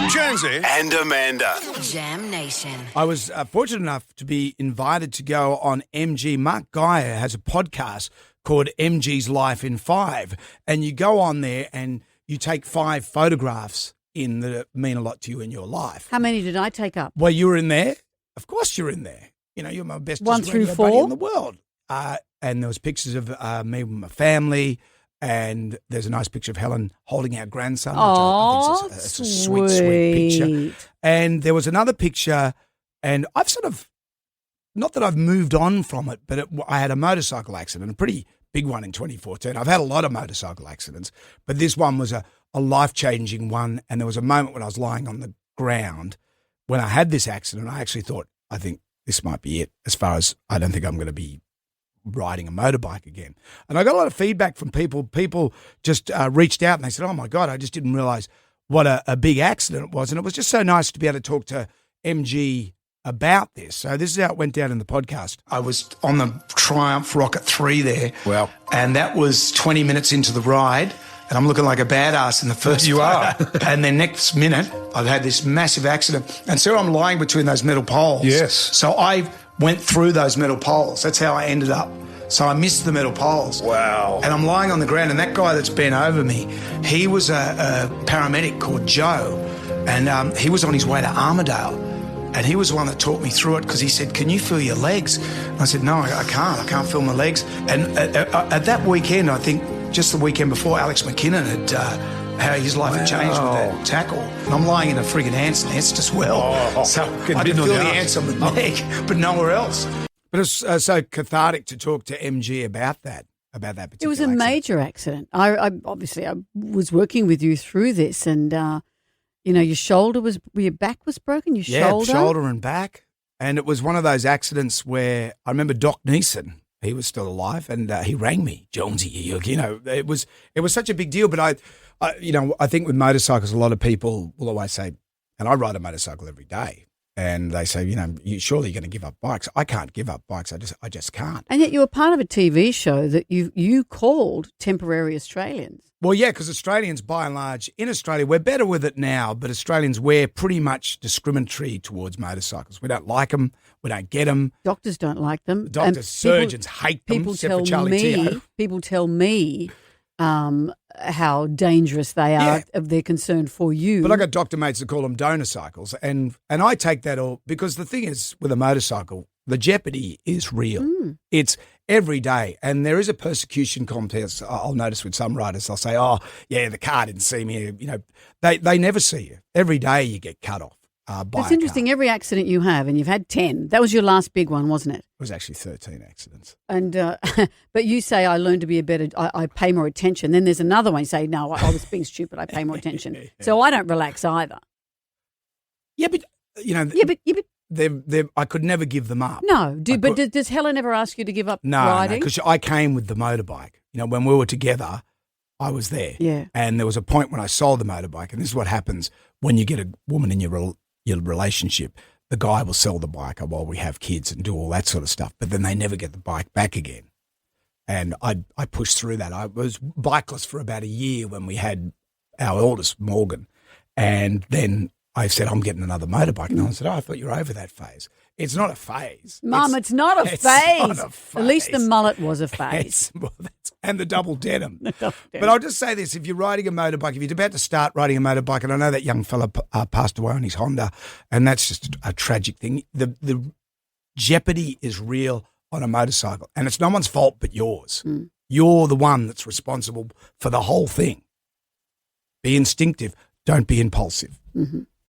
Jonesy and Amanda. Jam Nation. I was fortunate enough to be invited to go on MG. Mark Geyer has a podcast called MG's Life in 5. And you go on there and you take 5 photographs in that mean a lot to you in your life. How many did I take up? Well, you were in there. Of course you're in there. You know, you're my bestest 1 through radio 4? buddy in the world. And there was pictures of me with my family. And there's a nice picture of Helen holding our grandson. Oh, which it's a sweet, sweet picture. And there was another picture, and I've sort of, not that I've moved on from it, but I had a motorcycle accident, a pretty big one in 2014. I've had a lot of motorcycle accidents, but this one was a life-changing one. And there was a moment when I was lying on the ground when I had this accident. I actually thought, I think this might be it, as far as I don't think I'm going to be riding a motorbike again. And I got a lot of feedback from people. People just reached out and they said, oh my God, I just didn't realize what a big accident it was. And it was just so nice to be able to talk to MG about this. So this is how it went down in the podcast. I was on the Triumph Rocket 3 there. Wow. And that was 20 minutes into the ride. And I'm looking like a badass in the first You are. And then next minute, I've had this massive accident. And so I'm lying between those metal poles. Yes. So I went through those metal poles. That's how I ended up. So I missed the metal poles. Wow. And I'm lying on the ground, and that guy that's bent over me, he was a paramedic called Joe, and he was on his way to Armidale. And he was the one that talked me through it because he said, can you feel your legs? And I said, no, I can't. I can't feel my legs. And at that weekend, I think just the weekend before, Alex McKinnon had how his life had changed with that tackle. And I'm lying in a friggin' ant's nest as well. So I could feel the ants on the neck, but nowhere else. But it's so cathartic to talk to MG about that particular It was a accident. major accident. I obviously was working with you through this, and your back was broken. Your shoulder and back, and it was one of those accidents where I remember Doc Neeson. He was still alive, and he rang me, Jonesy. You know, it was such a big deal. But I think with motorcycles, a lot of people will always say, and I ride a motorcycle every day. And they say, surely you're going to give up bikes. I can't give up bikes. I just can't. And yet you were part of a TV show that you called Temporary Australians. Well, yeah, because Australians, by and large, in Australia, we're better with it now, but Australians, we're pretty much discriminatory towards motorcycals. We don't like them. We don't get them. Doctors don't like them. Doctors, surgeons hate them, except for Charlie Teo. People tell me how dangerous they are, of their concern for you. But I got doctor mates that call them donor cycles, and I take that all because the thing is with a motorcycle, the jeopardy is real. It's every day, and there is a persecution contest. I'll notice with some riders, they'll say, "Oh, yeah, the car didn't see me." They never see you. Every day you get cut off. It's interesting. Every accident you have, and you've had 10. That was your last big one, wasn't it? It was actually 13 accidents. And but you say I learned to be I pay more attention. Then there's another one. You say, no, I was being stupid. I pay more attention. So I don't relax either. Yeah, but I could never give them up. No, but does Helen ever ask you to give up riding? No, because I came with the motorbike. When we were together, I was there. Yeah. And there was a point when I sold the motorbike, and this is what happens when you get a woman in your relationship. The guy will sell the bike while we have kids and do all that sort of stuff, but then they never get the bike back again. And I pushed through that. I was bikeless for about a year when we had our eldest, Morgan. And then I said, I'm getting another motorbike. And I said, I thought you were over that phase. It's not a phase. Mum, it's not a phase. At least the mullet was a phase. And the double denim. But I'll just say this, if you're riding a motorbike, if you're about to start riding a motorbike, and I know that young fella passed away on his Honda, and that's just a tragic thing, the jeopardy is real on a motorcycle, and it's no one's fault but yours. You're the one that's responsible for the whole thing. Be instinctive. Don't be impulsive. Mm-hmm.